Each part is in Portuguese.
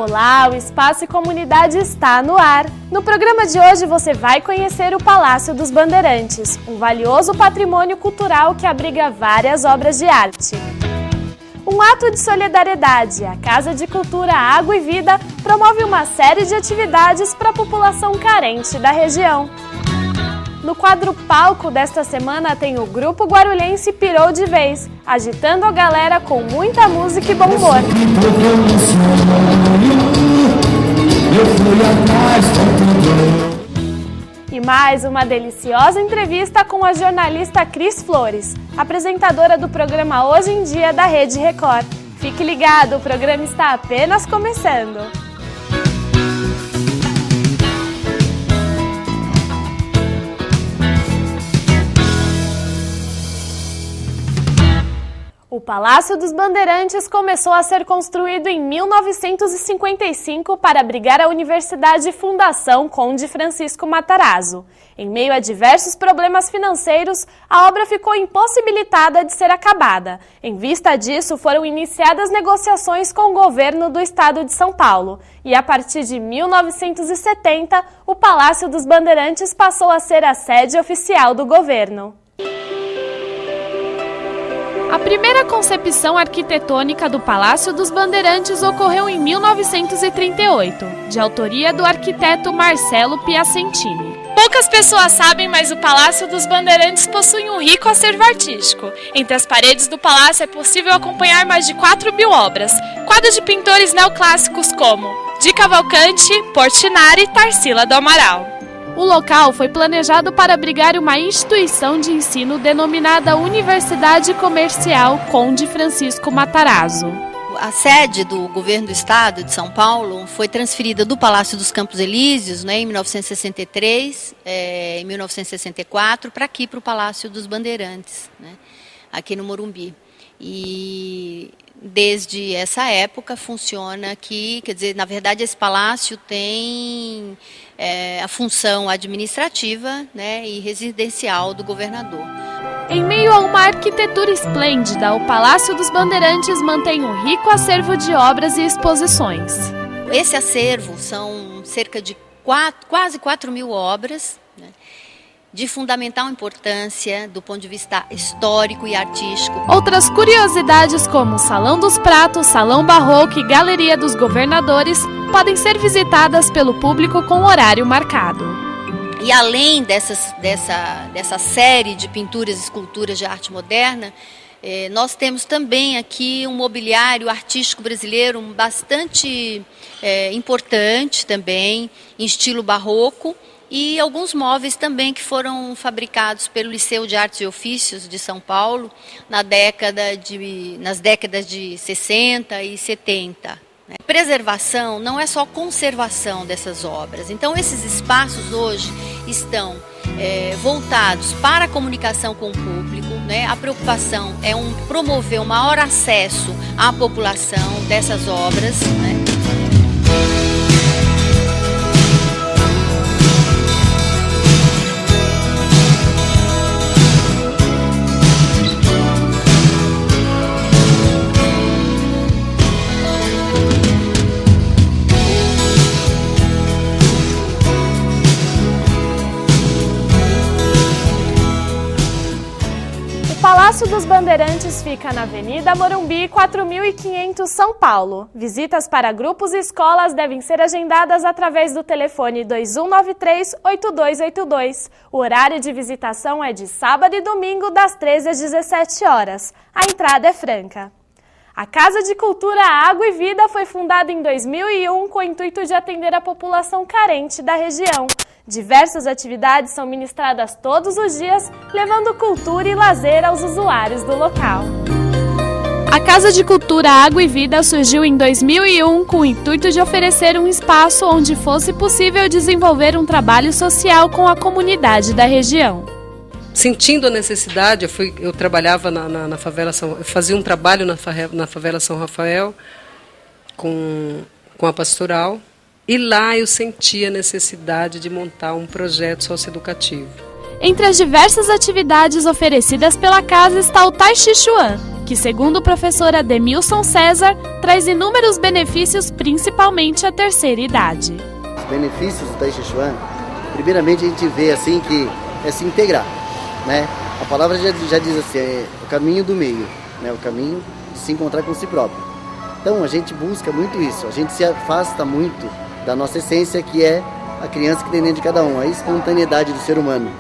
Olá, o Espaço e Comunidade está no ar. No programa de hoje você vai conhecer o Palácio dos Bandeirantes, um valioso patrimônio cultural que abriga várias obras de arte. Um ato de solidariedade, a Casa de Cultura Água e Vida promove uma série de atividades para a população carente da região. No quadro Palco desta semana tem o grupo guarulhense Pirou de Vez, agitando a galera com muita música e bom humor. E mais uma deliciosa entrevista com a jornalista Cris Flores, apresentadora do programa Hoje em Dia da Rede Record. Fique ligado, o programa está apenas começando. O Palácio dos Bandeirantes começou a ser construído em 1955 para abrigar a Universidade Fundação Conde Francisco Matarazzo. Em meio a diversos problemas financeiros, a obra ficou impossibilitada de ser acabada. Em vista disso, foram iniciadas negociações com o governo do estado de São Paulo. E a partir de 1970, o Palácio dos Bandeirantes passou a ser a sede oficial do governo. A primeira concepção arquitetônica do Palácio dos Bandeirantes ocorreu em 1938, de autoria do arquiteto Marcelo Piacentini. Poucas pessoas sabem, mas o Palácio dos Bandeirantes possui um rico acervo artístico. Entre as paredes do palácio é possível acompanhar mais de 4.000 obras, quadros de pintores neoclássicos como Di Cavalcanti, Portinari e Tarsila do Amaral. O local foi planejado para abrigar uma instituição de ensino denominada Universidade Comercial Conde Francisco Matarazzo. A sede do governo do estado de São Paulo foi transferida do Palácio dos Campos Elíseos, em 1963, em 1964, para aqui, para o Palácio dos Bandeirantes, aqui no Morumbi. E desde essa época funciona aqui, quer dizer, na verdade esse palácio tem a função administrativa e residencial do governador. Em meio a uma arquitetura esplêndida, o Palácio dos Bandeirantes mantém um rico acervo de obras e exposições. Esse acervo são cerca de quase 4.000 obras, de fundamental importância do ponto de vista histórico e artístico. Outras curiosidades como o Salão dos Pratos, Salão Barroco e Galeria dos Governadores podem ser visitadas pelo público com horário marcado. E além dessa série de pinturas e esculturas de arte moderna, nós temos também aqui um mobiliário artístico brasileiro bastante importante também, em estilo barroco, e alguns móveis também que foram fabricados pelo Liceu de Artes e Ofícios de São Paulo nas décadas de 60 e 70. Preservação não é só conservação dessas obras. Então esses espaços hoje estão voltados para a comunicação com o público. A preocupação é promover o maior acesso à população dessas obras. O Palácio dos Bandeirantes fica na Avenida Morumbi, 4.500, São Paulo. Visitas para grupos e escolas devem ser agendadas através do telefone 2193-8282. O horário de visitação é de sábado e domingo, das 13 às 17 horas. A entrada é franca. A Casa de Cultura Água e Vida foi fundada em 2001 com o intuito de atender a população carente da região. Diversas atividades são ministradas todos os dias, levando cultura e lazer aos usuários do local. A Casa de Cultura Água e Vida surgiu em 2001 com o intuito de oferecer um espaço onde fosse possível desenvolver um trabalho social com a comunidade da região. Sentindo a necessidade, eu trabalhava na favela eu fazia um trabalho na favela São Rafael com a pastoral. E lá eu senti a necessidade de montar um projeto socioeducativo. Entre as diversas atividades oferecidas pela casa está o Tai Chi Chuan, que, segundo o professor Ademilson César, traz inúmeros benefícios, principalmente à terceira idade. Os benefícios do Tai Chi Chuan, primeiramente a gente vê assim que é se integrar, né? A palavra já diz assim, é o caminho do meio, né? O caminho de se encontrar com si próprio. Então a gente busca muito isso, a gente se afasta muito da nossa essência, que é a criança que tem dentro de cada um, a espontaneidade do ser humano.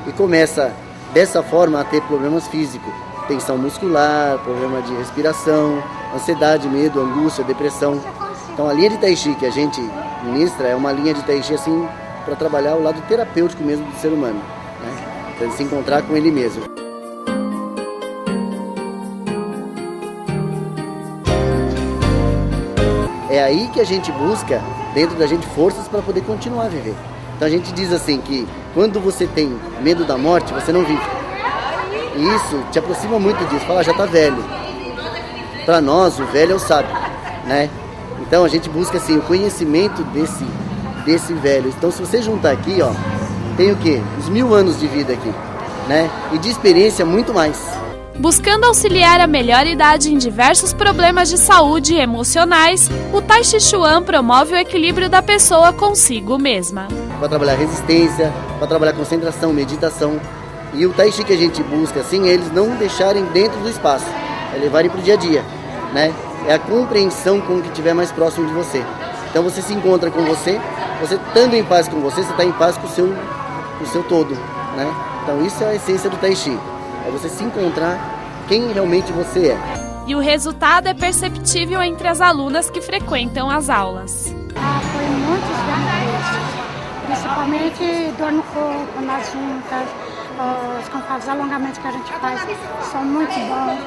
E começa dessa forma a ter problemas físicos, tensão muscular, problema de respiração, ansiedade, medo, angústia, depressão. Então a linha de Tai Chi que a gente ministra é uma linha de Tai Chi assim para trabalhar o lado terapêutico mesmo do ser humano, né? Para ele se encontrar com ele mesmo. É aí que a gente busca dentro da gente forças para poder continuar a viver. Então a gente diz assim que quando você tem medo da morte, você não vive. E isso te aproxima muito disso. Fala, já está velho. Para nós, o velho é o sábio, né? Então a gente busca assim o conhecimento desse velho. Então se você juntar aqui, ó, tem o quê? Uns 1000 anos de vida aqui, né? E de experiência muito mais. Buscando auxiliar a melhor idade em diversos problemas de saúde e emocionais, o Tai Chi Chuan promove o equilíbrio da pessoa consigo mesma. Para trabalhar resistência, para trabalhar concentração, meditação. E o Tai Chi que a gente busca, assim, é eles não deixarem dentro do espaço, é levarem para o dia a dia, né? É a compreensão com o que estiver mais próximo de você. Então você se encontra com você estando em paz com você está em paz com o seu todo, né? Então isso é a essência do Tai Chi. É você se encontrar quem realmente você é. E o resultado é perceptível entre as alunas que frequentam as aulas. Foi muitos benefícios, principalmente dor no corpo, nas juntas, os alongamentos que a gente faz são muito bons.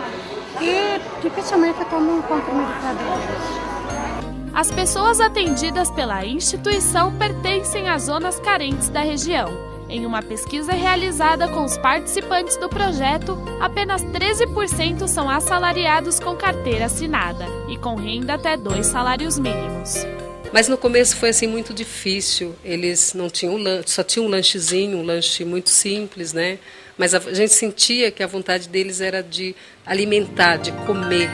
E dificilmente eu tomo um comprimido para dor. As pessoas atendidas pela instituição pertencem às zonas carentes da região. Em uma pesquisa realizada com os participantes do projeto, apenas 13% são assalariados com carteira assinada e com renda até 2 salários mínimos. Mas no começo foi assim muito difícil. Eles não tinham lanche, só tinham um lanchezinho, um lanche muito simples, né? Mas a gente sentia que a vontade deles era de alimentar, de comer.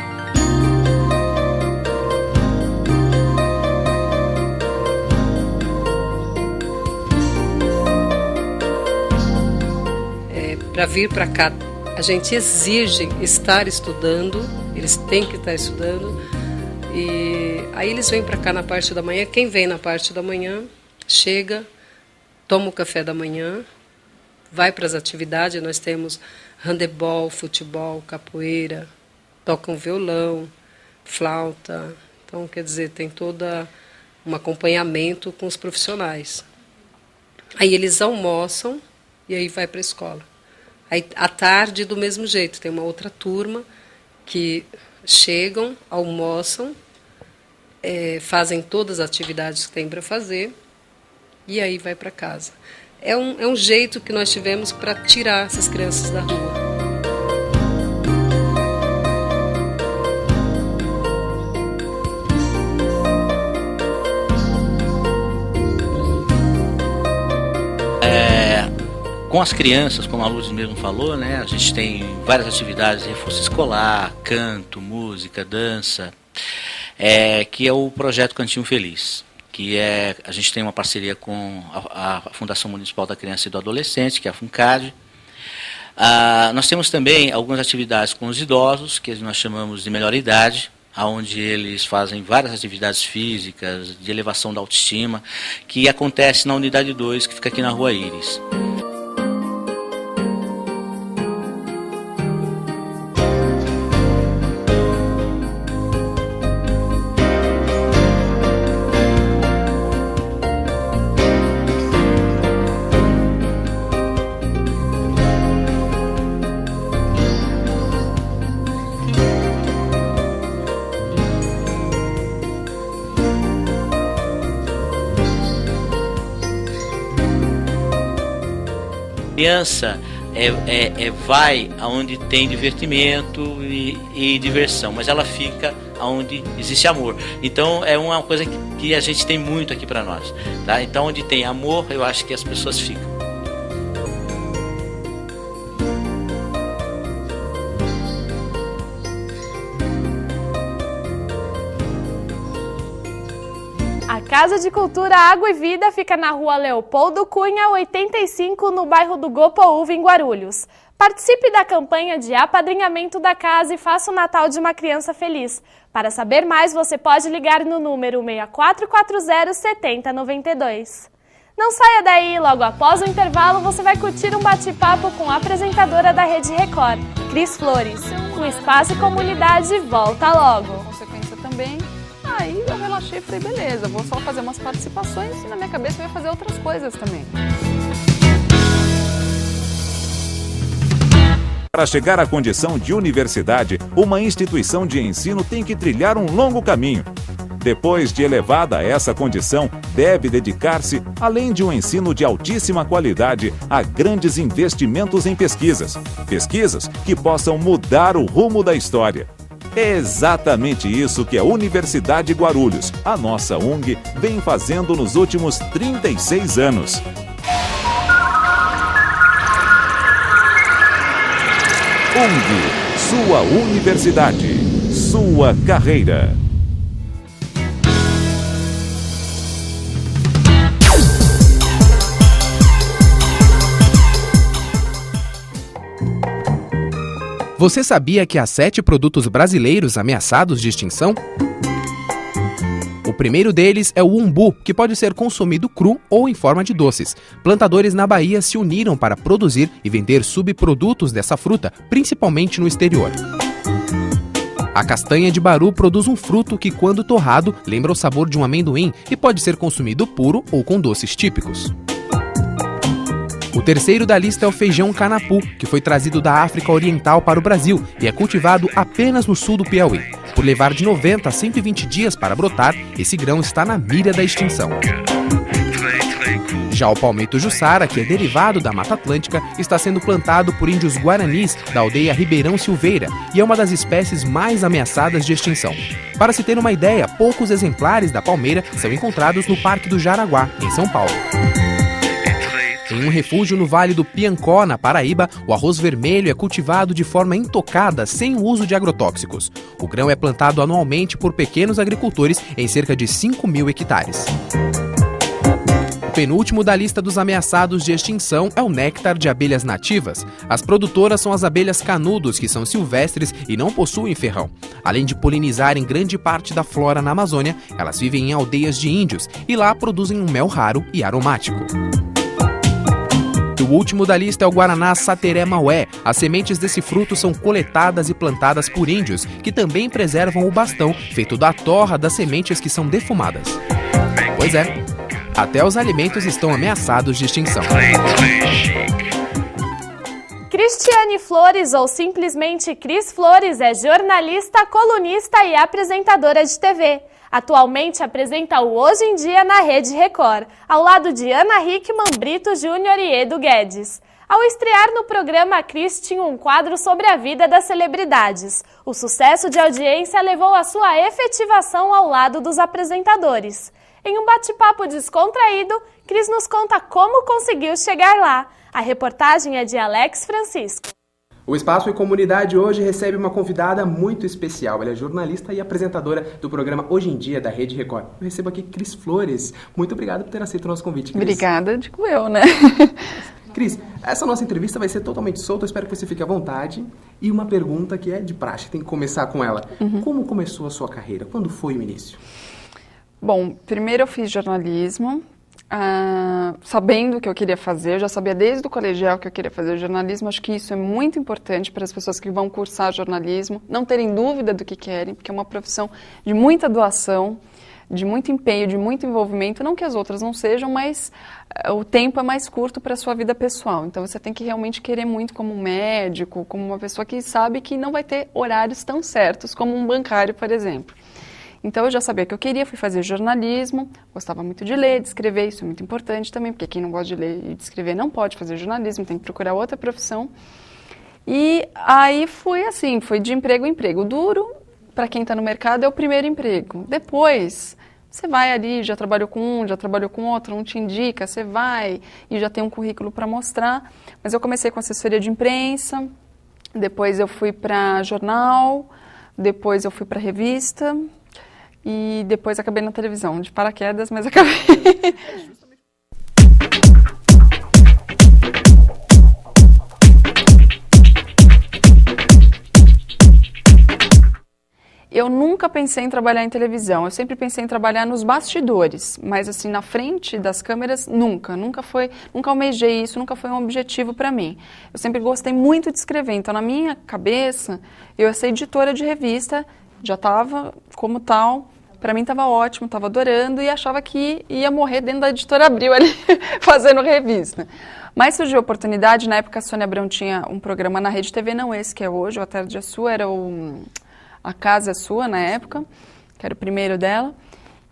Para vir para cá, a gente exige estar estudando, eles têm que estar estudando, e aí eles vêm para cá na parte da manhã. Quem vem na parte da manhã, chega, toma o café da manhã, vai para as atividades. Nós temos handebol, futebol, capoeira, tocam violão, flauta, então quer dizer, tem todo um acompanhamento com os profissionais. Aí eles almoçam e aí vai para a escola. Aí, à tarde, do mesmo jeito, tem uma outra turma que chegam, almoçam, fazem todas as atividades que tem para fazer e aí vai para casa. É um jeito que nós tivemos para tirar essas crianças da rua. Com as crianças, como a Luz mesmo falou, né, a gente tem várias atividades de reforço escolar, canto, música, dança, que é o projeto Cantinho Feliz, que a gente tem uma parceria com a Fundação Municipal da Criança e do Adolescente, que é a FUNCAD. Nós temos também algumas atividades com os idosos, que nós chamamos de melhor idade, onde eles fazem várias atividades físicas, de elevação da autoestima, que acontece na unidade 2, que fica aqui na Rua Íris. Criança vai aonde tem divertimento e diversão, mas ela fica aonde existe amor. Então é uma coisa que a gente tem muito aqui para nós, tá? Então onde tem amor, eu acho que as pessoas ficam. Casa de Cultura Água e Vida fica na rua Leopoldo Cunha, 85, no bairro do Gopoúva, em Guarulhos. Participe da campanha de apadrinhamento da casa e faça o Natal de uma criança feliz. Para saber mais, você pode ligar no número 6440-7092. Não saia daí, logo após o intervalo você vai curtir um bate-papo com a apresentadora da Rede Record, Cris Flores. O Espaço e Comunidade volta logo. Consequência também. Aí eu relaxei e falei, beleza, vou só fazer umas participações e na minha cabeça eu ia fazer outras coisas também. Para chegar à condição de universidade, uma instituição de ensino tem que trilhar um longo caminho. Depois de elevada a essa condição, deve dedicar-se, além de um ensino de altíssima qualidade, a grandes investimentos em pesquisas. Pesquisas que possam mudar o rumo da história. É exatamente isso que a Universidade Guarulhos, a nossa UNG, vem fazendo nos últimos 36 anos. UNG, sua universidade, sua carreira. Você sabia que há 7 produtos brasileiros ameaçados de extinção? O primeiro deles é o umbu, que pode ser consumido cru ou em forma de doces. Plantadores na Bahia se uniram para produzir e vender subprodutos dessa fruta, principalmente no exterior. A castanha de baru produz um fruto que, quando torrado, lembra o sabor de um amendoim e pode ser consumido puro ou com doces típicos. O terceiro da lista é o feijão canapu, que foi trazido da África Oriental para o Brasil e é cultivado apenas no sul do Piauí. Por levar de 90 a 120 dias para brotar, esse grão está na mira da extinção. Já o palmito jussara, que é derivado da Mata Atlântica, está sendo plantado por índios guaranis da aldeia Ribeirão Silveira e é uma das espécies mais ameaçadas de extinção. Para se ter uma ideia, poucos exemplares da palmeira são encontrados no Parque do Jaraguá, em São Paulo. Em um refúgio no Vale do Piancó, na Paraíba, o arroz vermelho é cultivado de forma intocada, sem o uso de agrotóxicos. O grão é plantado anualmente por pequenos agricultores em cerca de 5.000 hectares. O penúltimo da lista dos ameaçados de extinção é o néctar de abelhas nativas. As produtoras são as abelhas canudos, que são silvestres e não possuem ferrão. Além de polinizarem grande parte da flora na Amazônia, elas vivem em aldeias de índios e lá produzem um mel raro e aromático. O último da lista é o guaraná sateré maué. As sementes desse fruto são coletadas e plantadas por índios, que também preservam o bastão feito da torra das sementes que são defumadas. Pois é, até os alimentos estão ameaçados de extinção. Cristiane Flores, ou simplesmente Cris Flores, é jornalista, colunista e apresentadora de TV. Atualmente apresenta o Hoje em Dia na Rede Record, ao lado de Ana Hickman, Brito Júnior e Edu Guedes. Ao estrear no programa, a Cris tinha um quadro sobre a vida das celebridades. O sucesso de audiência levou à sua efetivação ao lado dos apresentadores. Em um bate-papo descontraído, Cris nos conta como conseguiu chegar lá. A reportagem é de Alex Francisco. O Espaço e Comunidade hoje recebe uma convidada muito especial. Ela é jornalista e apresentadora do programa Hoje em Dia da Rede Record. Eu recebo aqui Cris Flores. Muito obrigado por ter aceito o nosso convite, Cris. Obrigada, digo eu, né? Cris, essa nossa entrevista vai ser totalmente solta, eu espero que você fique à vontade. E uma pergunta que é de praxe, tem que começar com ela. Como começou a sua carreira? Quando foi o início? Bom, primeiro eu fiz jornalismo, sabendo o que eu queria fazer. Eu já sabia desde o colegial que eu queria fazer jornalismo. Acho que isso é muito importante para as pessoas que vão cursar jornalismo, não terem dúvida do que querem, porque é uma profissão de muita doação, de muito empenho, de muito envolvimento. Não que as outras não sejam, mas o tempo é mais curto para a sua vida pessoal. Então você tem que realmente querer muito como um médico, como uma pessoa que sabe que não vai ter horários tão certos como um bancário, por exemplo. Então eu já sabia que eu queria, fui fazer jornalismo, gostava muito de ler, de escrever, isso é muito importante também, porque quem não gosta de ler e de escrever não pode fazer jornalismo, tem que procurar outra profissão. E aí fui assim, foi de emprego em emprego. Duro, para quem está no mercado, é o primeiro emprego. Depois, você vai ali, já trabalhou com um, já trabalhou com outro, um te indica, você vai e já tem um currículo para mostrar. Mas eu comecei com assessoria de imprensa, depois eu fui para jornal, depois eu fui para revista, e depois acabei na televisão, de paraquedas, mas acabei. Eu nunca pensei em trabalhar em televisão, eu sempre pensei em trabalhar nos bastidores, mas assim, na frente das câmeras, nunca almejei isso, nunca foi um objetivo para mim. Eu sempre gostei muito de escrever, então na minha cabeça, eu ia ser editora de revista, já estava como tal, para mim estava ótimo, estava adorando e achava que ia morrer dentro da Editora Abril ali, fazendo revista. Mas surgiu a oportunidade, na época a Sônia Abrão tinha um programa na Rede TV, não esse que é hoje, o A Tarde é Sua, era A Casa é Sua, na época, que era o primeiro dela,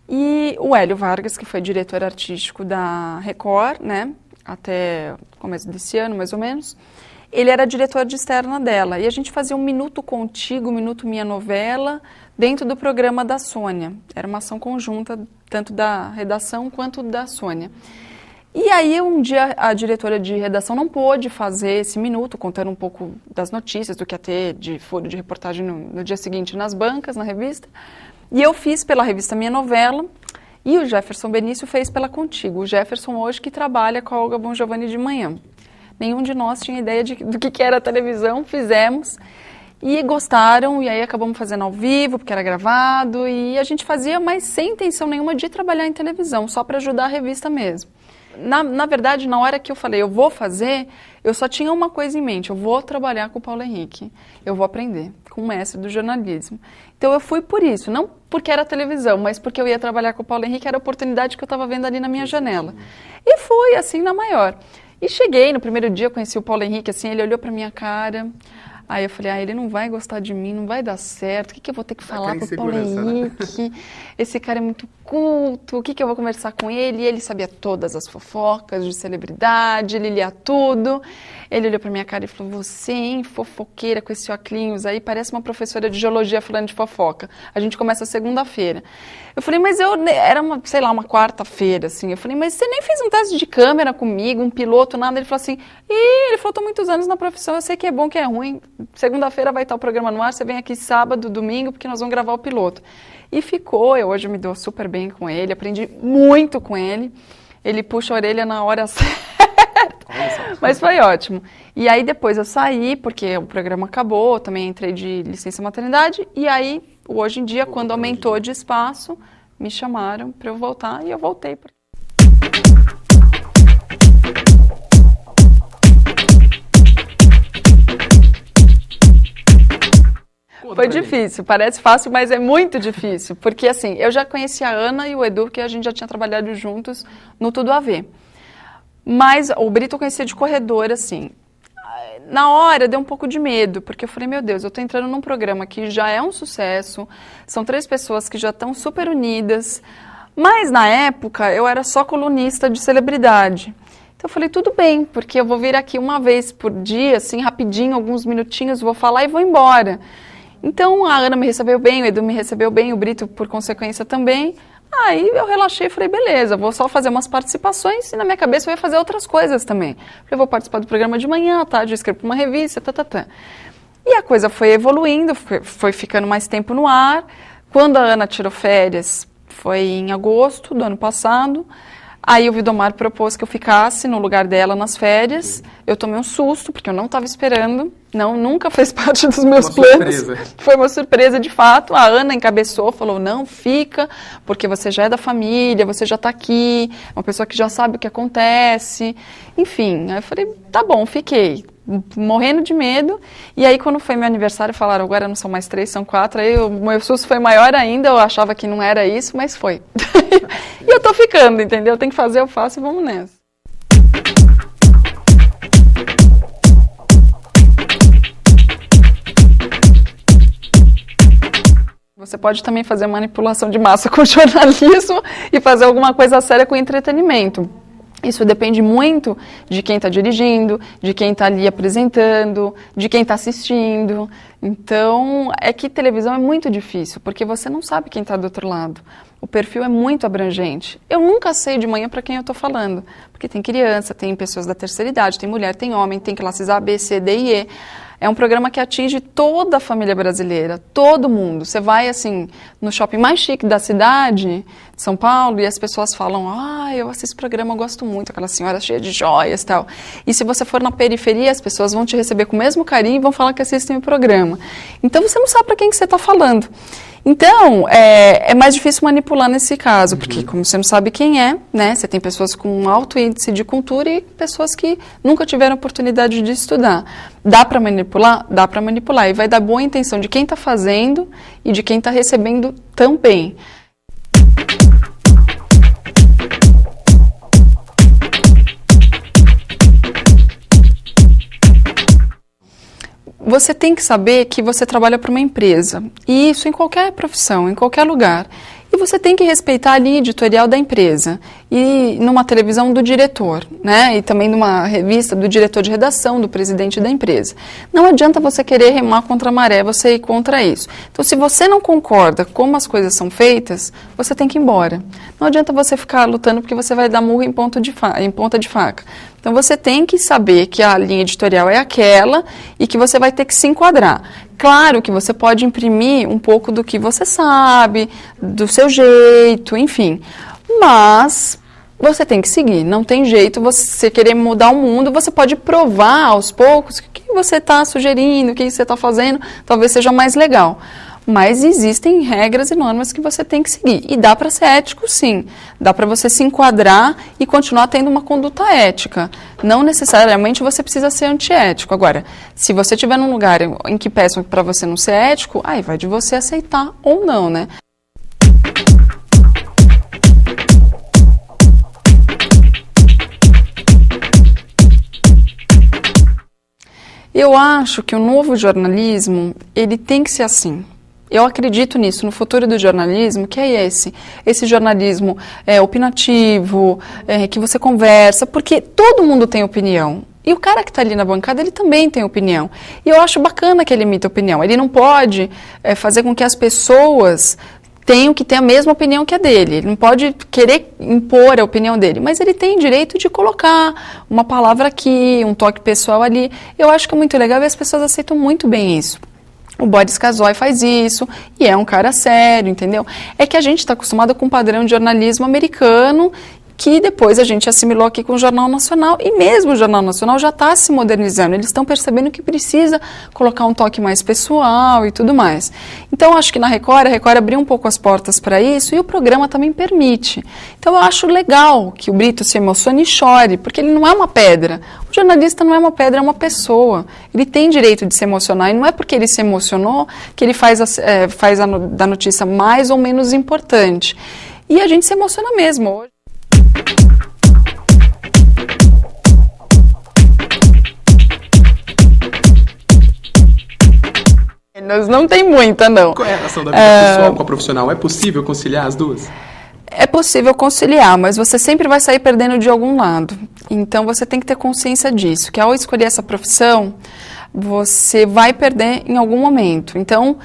e o Hélio Vargas, que foi diretor artístico da Record, né, até o começo desse ano, mais ou menos, ele era diretor de externa dela, e a gente fazia um Minuto Contigo, Minuto Minha Novela, dentro do programa da Sônia. Era uma ação conjunta, tanto da redação quanto da Sônia. E aí, um dia, a diretora de redação não pôde fazer esse minuto, contando um pouco das notícias, do que ia ter de furo de reportagem no dia seguinte nas bancas, na revista. E eu fiz pela revista Minha Novela, e o Jefferson Benício fez pela Contigo. O Jefferson hoje que trabalha com a Olga Bongiovanni de manhã. Nenhum de nós tinha ideia do que era a televisão, fizemos. E gostaram, e aí acabamos fazendo ao vivo, porque era gravado, e a gente fazia, mas sem intenção nenhuma de trabalhar em televisão, só para ajudar a revista mesmo. Na verdade, na hora que eu falei, eu vou fazer, eu só tinha uma coisa em mente, eu vou trabalhar com o Paulo Henrique, eu vou aprender com o mestre do jornalismo. Então eu fui por isso, não porque era televisão, mas porque eu ia trabalhar com o Paulo Henrique, era a oportunidade que eu estava vendo ali na minha janela. E fui assim na maior. E cheguei, no primeiro dia eu conheci o Paulo Henrique, assim, ele olhou pra minha cara, aí eu falei, ele não vai gostar de mim, não vai dar certo, o que eu vou ter que falar pro Paulo Henrique? Né? Esse cara é muito culto, o que eu vou conversar com ele? E ele sabia todas as fofocas de celebridade, ele lia tudo. Ele olhou pra minha cara e falou, você, hein, fofoqueira com esse óculos aí, parece uma professora de geologia falando de fofoca. A gente começa segunda-feira. Eu falei, mas era uma quarta-feira, assim. Eu falei, mas você nem fez um teste de câmera comigo, um piloto, nada. Ele falou assim, ele falou, tô muitos anos na profissão, eu sei que é bom, que é ruim. Segunda-feira vai estar o programa no ar, você vem aqui sábado, domingo, porque nós vamos gravar o piloto. E ficou, hoje eu me dou super bem com ele, aprendi muito com ele. Ele puxa a orelha na hora certa. Mas foi ótimo. E aí depois eu saí, porque o programa acabou, também entrei de licença maternidade, e aí, hoje em dia, quando aumentou de espaço, me chamaram para eu voltar, e eu voltei. Foi difícil, parece fácil, mas é muito difícil, porque assim, eu já conheci a Ana e o Edu, que a gente já tinha trabalhado juntos no Tudo a Ver. Mas o Brito eu conhecia de corredor, assim. Na hora deu um pouco de medo, porque eu falei, meu Deus, eu estou entrando num programa que já é um sucesso, são 3 pessoas que já estão super unidas, mas na época eu era só colunista de celebridade. Então eu falei, tudo bem, porque eu vou vir aqui uma vez por dia, assim, rapidinho, alguns minutinhos, vou falar e vou embora. Então a Ana me recebeu bem, o Edu me recebeu bem, o Brito por consequência também. Aí eu relaxei e falei, beleza, vou só fazer umas participações e na minha cabeça eu ia fazer outras coisas também. Eu vou participar do programa de manhã, à tarde eu escrevo para uma revista, E a coisa foi evoluindo, foi ficando mais tempo no ar. Quando a Ana tirou férias, foi em agosto do ano passado. Aí o Vidomar propôs que eu ficasse no lugar dela nas férias. Eu tomei um susto, porque eu não estava esperando. Nunca fez parte dos meus planos. Surpresa. Foi uma surpresa, de fato. A Ana encabeçou, falou, não, fica, porque você já é da família, você já está aqui, é uma pessoa que já sabe o que acontece. Enfim, aí eu falei, tá bom, fiquei. Morrendo de medo, e aí quando foi meu aniversário falaram, agora não são mais 3, são 4, aí o meu susto foi maior ainda, eu achava que não era isso, mas foi. E eu tô ficando, entendeu? Tem que fazer, eu faço e vamos nessa. Você pode também fazer manipulação de massa com jornalismo e fazer alguma coisa séria com entretenimento. Isso depende muito de quem está dirigindo, de quem está ali apresentando, de quem está assistindo. Então, é que televisão é muito difícil, porque você não sabe quem está do outro lado. O perfil é muito abrangente. Eu nunca sei de manhã para quem eu estou falando, porque tem criança, tem pessoas da terceira idade, tem mulher, tem homem, tem classes A, B, C, D e E. É um programa que atinge toda a família brasileira, todo mundo. Você vai, assim, no shopping mais chique da cidade, de São Paulo, e as pessoas falam, eu assisto esse programa, eu gosto muito, aquela senhora cheia de joias e tal. E se você for na periferia, as pessoas vão te receber com o mesmo carinho e vão falar que assistem o programa. Então, você não sabe para quem que você está falando. Então, é mais difícil manipular nesse caso, porque como você não sabe quem é, né, você tem pessoas com alto índice de cultura e pessoas que nunca tiveram oportunidade de estudar. Dá para manipular? Dá para manipular. E vai dar boa intenção de quem está fazendo e de quem está recebendo também. Você tem que saber que você trabalha para uma empresa, e isso em qualquer profissão, em qualquer lugar. E você tem que respeitar a linha editorial da empresa, e numa televisão do diretor, né? E também numa revista do diretor de redação, do presidente da empresa. Não adianta você querer remar contra a maré, você ir contra isso. Então, se você não concorda como as coisas são feitas, você tem que ir embora. Não adianta você ficar lutando porque você vai dar murro em ponta de faca. Então, você tem que saber que a linha editorial é aquela e que você vai ter que se enquadrar. Claro que você pode imprimir um pouco do que você sabe, do seu jeito, enfim. Mas você tem que seguir. Não tem jeito você querer mudar o mundo. Você pode provar aos poucos o que você está sugerindo, o que você está fazendo, talvez seja mais legal. Mas existem regras e normas que você tem que seguir. E dá para ser ético, sim. Dá para você se enquadrar e continuar tendo uma conduta ética. Não necessariamente você precisa ser antiético. Agora, se você estiver num lugar em que peçam para você não ser ético, aí vai de você aceitar ou não, né? Eu acho que o novo jornalismo, ele tem que ser assim. Eu acredito nisso, no futuro do jornalismo, que é esse jornalismo opinativo, que você conversa, porque todo mundo tem opinião. E o cara que está ali na bancada, ele também tem opinião. E eu acho bacana que ele emita opinião. Ele não pode fazer com que as pessoas tenham que ter a mesma opinião que a dele. Ele não pode querer impor a opinião dele, mas ele tem direito de colocar uma palavra aqui, um toque pessoal ali. Eu acho que é muito legal e as pessoas aceitam muito bem isso. O Boris Casoy faz isso, e é um cara sério, entendeu? É que a gente está acostumado com um padrão de jornalismo americano, que depois a gente assimilou aqui com o Jornal Nacional, e mesmo o Jornal Nacional já está se modernizando, eles estão percebendo que precisa colocar um toque mais pessoal e tudo mais. Então, acho que na Record, a Record abriu um pouco as portas para isso, e o programa também permite. Então, eu acho legal que o Brito se emocione e chore, porque ele não é uma pedra. O jornalista não é uma pedra, é uma pessoa. Ele tem direito de se emocionar, e não é porque ele se emocionou que ele faz da notícia mais ou menos importante. E a gente se emociona mesmo hoje. Não tem muita, não. Qual é a relação da vida pessoal com a profissional? É possível conciliar as duas? É possível conciliar, mas você sempre vai sair perdendo de algum lado. Então, você tem que ter consciência disso, que ao escolher essa profissão, você vai perder em algum momento. Então,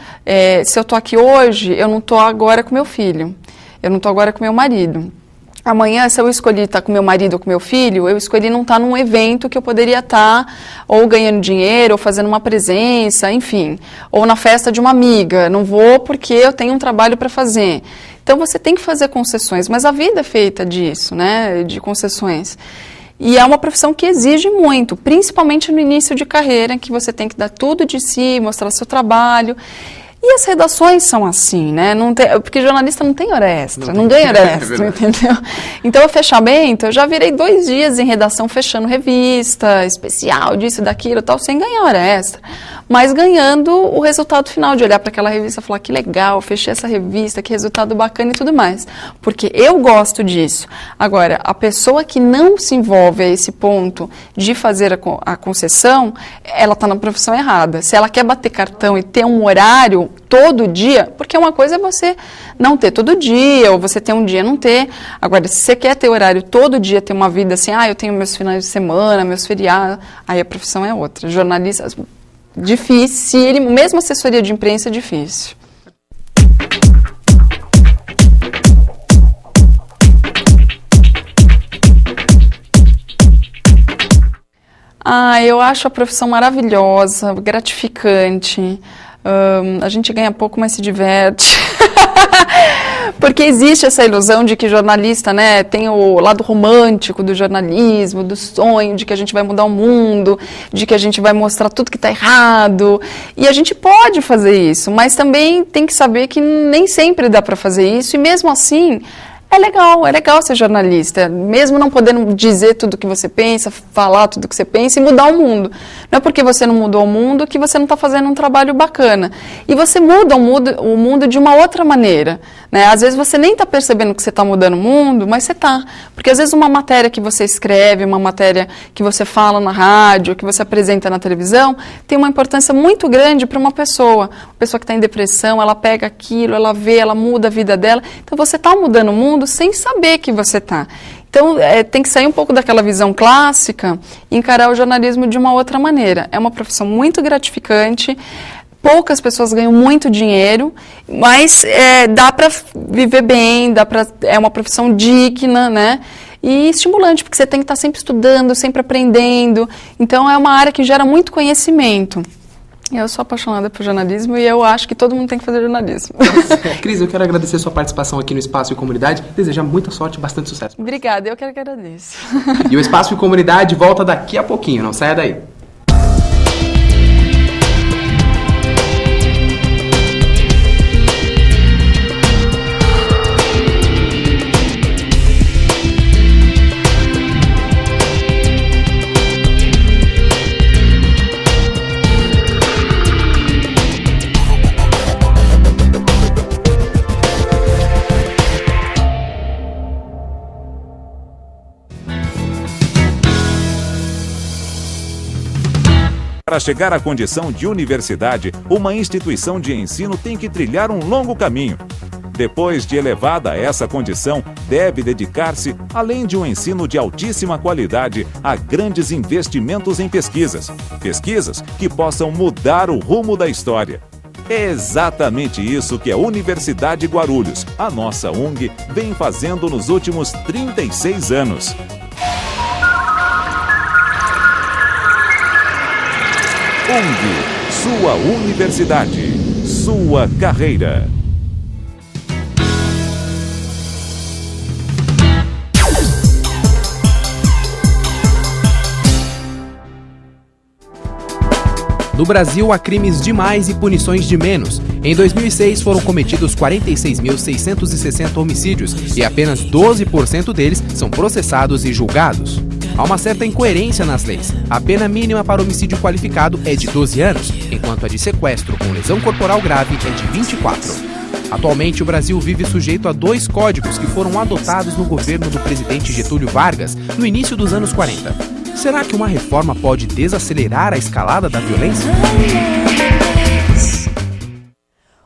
se eu estou aqui hoje, eu não estou agora com meu filho, eu não estou agora com meu marido. Amanhã, se eu escolhi estar com meu marido ou com meu filho, eu escolhi não estar num evento que eu poderia estar ou ganhando dinheiro, ou fazendo uma presença, enfim, ou na festa de uma amiga. Não vou porque eu tenho um trabalho para fazer. Então, você tem que fazer concessões, mas a vida é feita disso, né, de concessões. E é uma profissão que exige muito, principalmente no início de carreira, em que você tem que dar tudo de si, mostrar seu trabalho. E as redações são assim, né? Porque jornalista não tem hora extra, não ganha hora extra, entendeu? Então, o fechamento, eu já virei 2 dias em redação fechando revista, especial, disso, daquilo, tal, sem ganhar hora extra. Mas ganhando o resultado final, de olhar para aquela revista e falar que legal, fechei essa revista, que resultado bacana e tudo mais. Porque eu gosto disso. Agora, a pessoa que não se envolve a esse ponto de fazer a concessão, ela está na profissão errada. Se ela quer bater cartão e ter um horário todo dia, porque uma coisa é você não ter todo dia, ou você ter um dia e não ter. Agora, se você quer ter horário todo dia, ter uma vida assim, eu tenho meus finais de semana, meus feriados, aí a profissão é outra. Jornalista, difícil, mesmo assessoria de imprensa é difícil. Eu acho a profissão maravilhosa, gratificante. A gente ganha pouco, mas se diverte. Porque existe essa ilusão de que jornalista, né, tem o lado romântico do jornalismo, do sonho de que a gente vai mudar o mundo, de que a gente vai mostrar tudo que está errado. E a gente pode fazer isso, mas também tem que saber que nem sempre dá para fazer isso. E mesmo assim, é legal ser jornalista, mesmo não podendo dizer tudo o que você pensa, falar tudo o que você pensa e mudar o mundo. Não é porque você não mudou o mundo que você não está fazendo um trabalho bacana. E você muda o mundo de uma outra maneira, né? Às vezes você nem está percebendo que você está mudando o mundo, mas você está. Porque às vezes uma matéria que você escreve, uma matéria que você fala na rádio, que você apresenta na televisão, tem uma importância muito grande para uma pessoa. Uma pessoa que está em depressão, ela pega aquilo, ela vê, ela muda a vida dela. Então você está mudando o mundo sem saber que você está. Então, tem que sair um pouco daquela visão clássica e encarar o jornalismo de uma outra maneira. É uma profissão muito gratificante, poucas pessoas ganham muito dinheiro, mas dá para viver bem, é uma profissão digna, né? E estimulante, porque você tem que estar sempre estudando, sempre aprendendo. Então, é uma área que gera muito conhecimento. Eu sou apaixonada por jornalismo e eu acho que todo mundo tem que fazer jornalismo. Cris, eu quero agradecer a sua participação aqui no Espaço e Comunidade, desejar muita sorte e bastante sucesso. Obrigada, eu quero que agradeço. E o Espaço e Comunidade volta daqui a pouquinho, não saia daí. Para chegar à condição de universidade, uma instituição de ensino tem que trilhar um longo caminho. Depois de elevada a essa condição, deve dedicar-se, além de um ensino de altíssima qualidade, a grandes investimentos em pesquisas. Pesquisas que possam mudar o rumo da história. É exatamente isso que a Universidade Guarulhos, a nossa UNG, vem fazendo nos últimos 36 anos. UNG, sua universidade, sua carreira. No Brasil, há crimes de mais e punições de menos. Em 2006, foram cometidos 46.660 homicídios e apenas 12% deles são processados e julgados. Há uma certa incoerência nas leis. A pena mínima para homicídio qualificado é de 12 anos, enquanto a de sequestro com lesão corporal grave é de 24. Atualmente, o Brasil vive sujeito a 2 códigos que foram adotados no governo do presidente Getúlio Vargas no início dos anos 40. Será que uma reforma pode desacelerar a escalada da violência?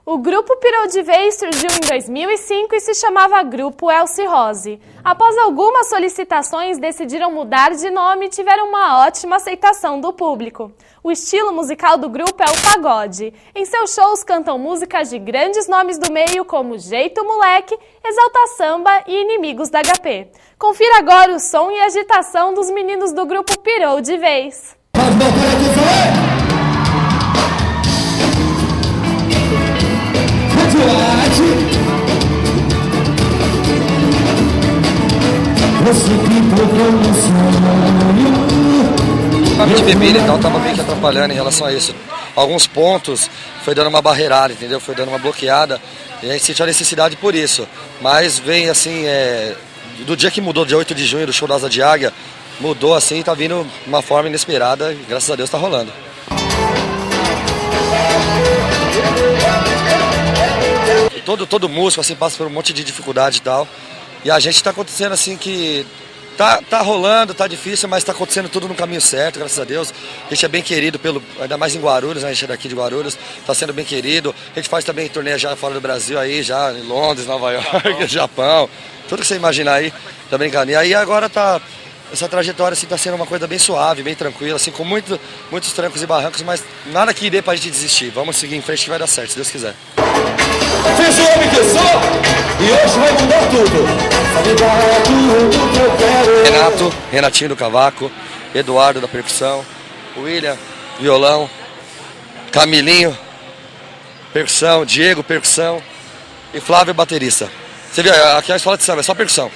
O Grupo Pirou de Vez surgiu em 2005 e se chamava Grupo Elci Rose. Após algumas solicitações, decidiram mudar de nome e tiveram uma ótima aceitação do público. O estilo musical do grupo é o pagode. Em seus shows cantam músicas de grandes nomes do meio como Jeito Moleque, Exalta Samba e Inimigos da HP. Confira agora o som e agitação dos meninos do Grupo Pirou de Vez. A de bebida e tal tava meio que atrapalhando em relação a isso. Alguns pontos foi dando uma barreirada, entendeu? Foi dando uma bloqueada e a gente sentiu a necessidade por isso. Mas vem assim, do dia que mudou, dia 8 de junho, do show da Asa de Águia, mudou assim, tá vindo de uma forma inesperada e graças a Deus tá rolando. Todo músico assim passa por um monte de dificuldade e tal. E a gente tá acontecendo assim que tá rolando, tá difícil, mas tá acontecendo tudo no caminho certo, graças a Deus. A gente é bem querido, ainda mais em Guarulhos, né? A gente é daqui de Guarulhos, tá sendo bem querido. A gente faz também turnê já fora do Brasil aí, já em Londres, Nova York, Japão, tudo que você imaginar aí, tá brincando. E aí agora essa trajetória assim tá sendo uma coisa bem suave, bem tranquila, assim, com muitos trancos e barrancos, mas nada que dê pra gente desistir. Vamos seguir em frente que vai dar certo, se Deus quiser. Fiz o homem que sou e hoje vai mudar tudo. Renatinho do Cavaco, Eduardo da percussão, William, violão, Camilinho, percussão, Diego, percussão e Flávio, baterista. Você viu, aqui é a escola de samba, é só percussão.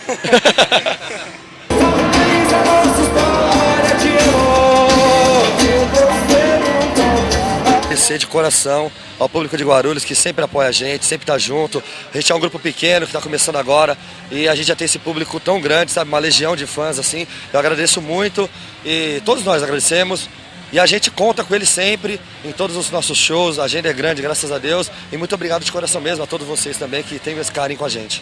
Agradecer de coração ao público de Guarulhos que sempre apoia a gente, sempre está junto. A gente é um grupo pequeno que está começando agora e a gente já tem esse público tão grande, sabe, uma legião de fãs assim. Eu agradeço muito e todos nós agradecemos e a gente conta com eles sempre em todos os nossos shows. A agenda é grande, graças a Deus, e muito obrigado de coração mesmo a todos vocês também que têm esse carinho com a gente.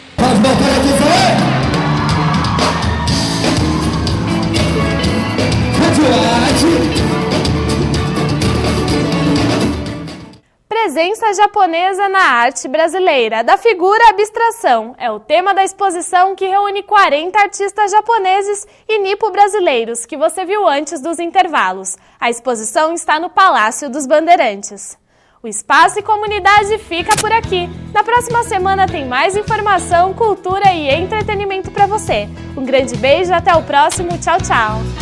Presença japonesa na arte brasileira, da figura à abstração. É o tema da exposição que reúne 40 artistas japoneses e nipo-brasileiros, que você viu antes dos intervalos. A exposição está no Palácio dos Bandeirantes. O Espaço e Comunidade fica por aqui. Na próxima semana tem mais informação, cultura e entretenimento para você. Um grande beijo, até o próximo. Tchau, tchau!